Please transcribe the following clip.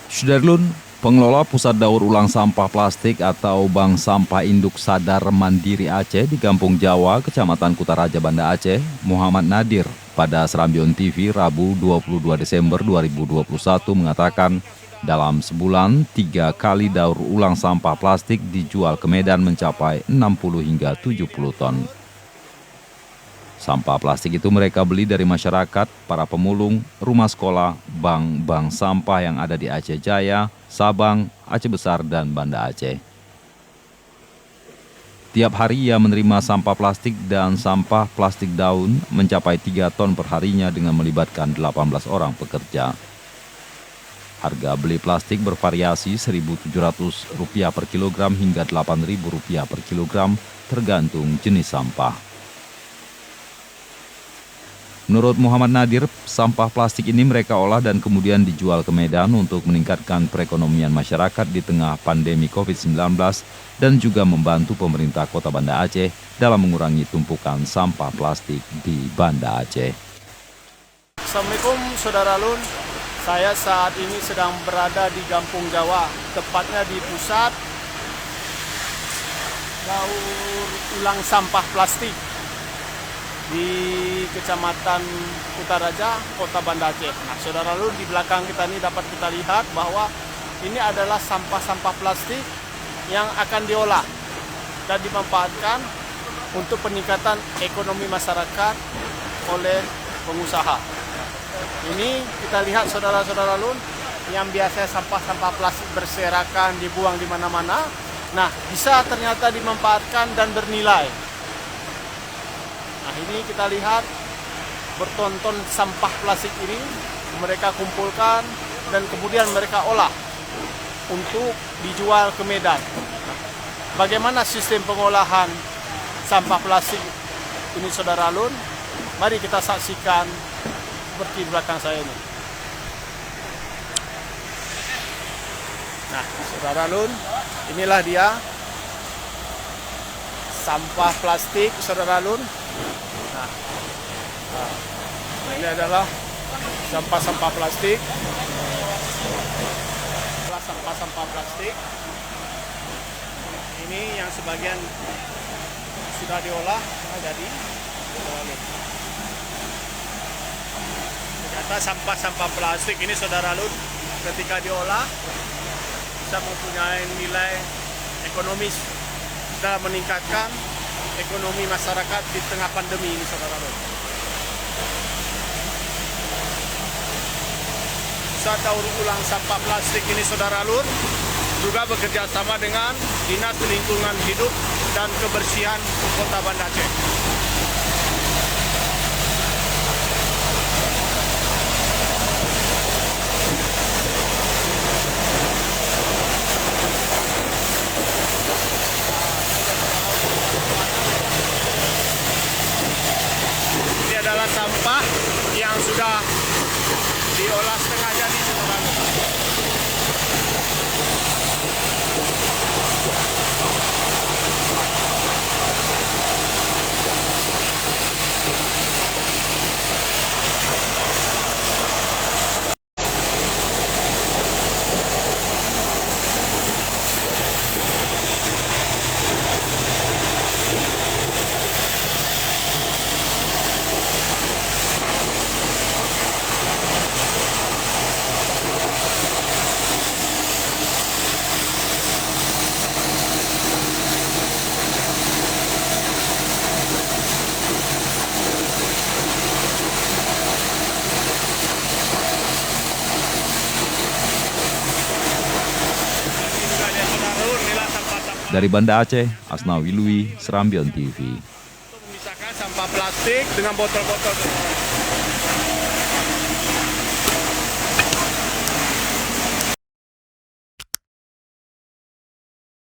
Sudarlun, pengelola Pusat Daur Ulang Sampah Plastik atau Bank Sampah Induk Sadar Mandiri Aceh di Kampung Jawa, Kecamatan Kutaraja, Banda Aceh, Muhammad Nadir, pada Serambion TV Rabu 22 Desember 2021 mengatakan, dalam sebulan 3 kali daur ulang sampah plastik dijual ke Medan mencapai 60 hingga 70 ton. Sampah plastik itu mereka beli dari masyarakat, para pemulung, rumah sekolah, bank sampah yang ada di Aceh Jaya, Sabang, Aceh Besar, dan Banda Aceh. Tiap hari ia menerima sampah plastik dan sampah plastik daun mencapai 3 ton perharinya dengan melibatkan 18 orang pekerja. Harga beli plastik bervariasi Rp1.700 per kilogram hingga Rp8.000 per kilogram tergantung jenis sampah. Menurut Muhammad Nadir, sampah plastik ini mereka olah dan kemudian dijual ke Medan untuk meningkatkan perekonomian masyarakat di tengah pandemi COVID-19 dan juga membantu pemerintah Kota Banda Aceh dalam mengurangi tumpukan sampah plastik di Banda Aceh. Assalamualaikum Saudara Lun, saya saat ini sedang berada di Kampung Jawa, tepatnya di pusat daur ulang sampah plastik di Kecamatan Kutaraja, Kota Banda Aceh. Nah, Saudara Lun, di belakang kita ini dapat kita lihat bahwa ini adalah sampah-sampah plastik yang akan diolah dan dimanfaatkan untuk peningkatan ekonomi masyarakat oleh pengusaha. Ini kita lihat Saudara-saudara Lun, yang biasanya sampah-sampah plastik berserakan dibuang di mana-mana, nah bisa ternyata dimanfaatkan dan bernilai. Nah, ini kita lihat bertonton sampah plastik ini mereka kumpulkan dan kemudian mereka olah untuk dijual ke Medan. Bagaimana sistem pengolahan sampah plastik ini Saudara Lun? Mari kita saksikan seperti di belakang saya ini. Nah, Saudara Lun, inilah dia sampah plastik Saudara Lun. Nah, ini adalah sampah-sampah plastik. Sampah-sampah plastik. Ini yang sebagian sudah diolah, jadi ternyata sampah-sampah plastik ini Saudara Lun, ketika diolah bisa mempunyai nilai ekonomis dalam meningkatkan ekonomi masyarakat di tengah pandemi ini Saudara Lun. Pusat daur ulang sampah plastik ini Saudara Lun juga bekerja sama dengan Dinas Lingkungan Hidup dan Kebersihan Kota Banda Aceh. Ini adalah sampah yang sudah diolah setengah jadi Saudara Lun. Dari Banda Aceh, Asnawi Lui, Serambion TV. Untuk memisahkan sampah plastik dengan botol-botol.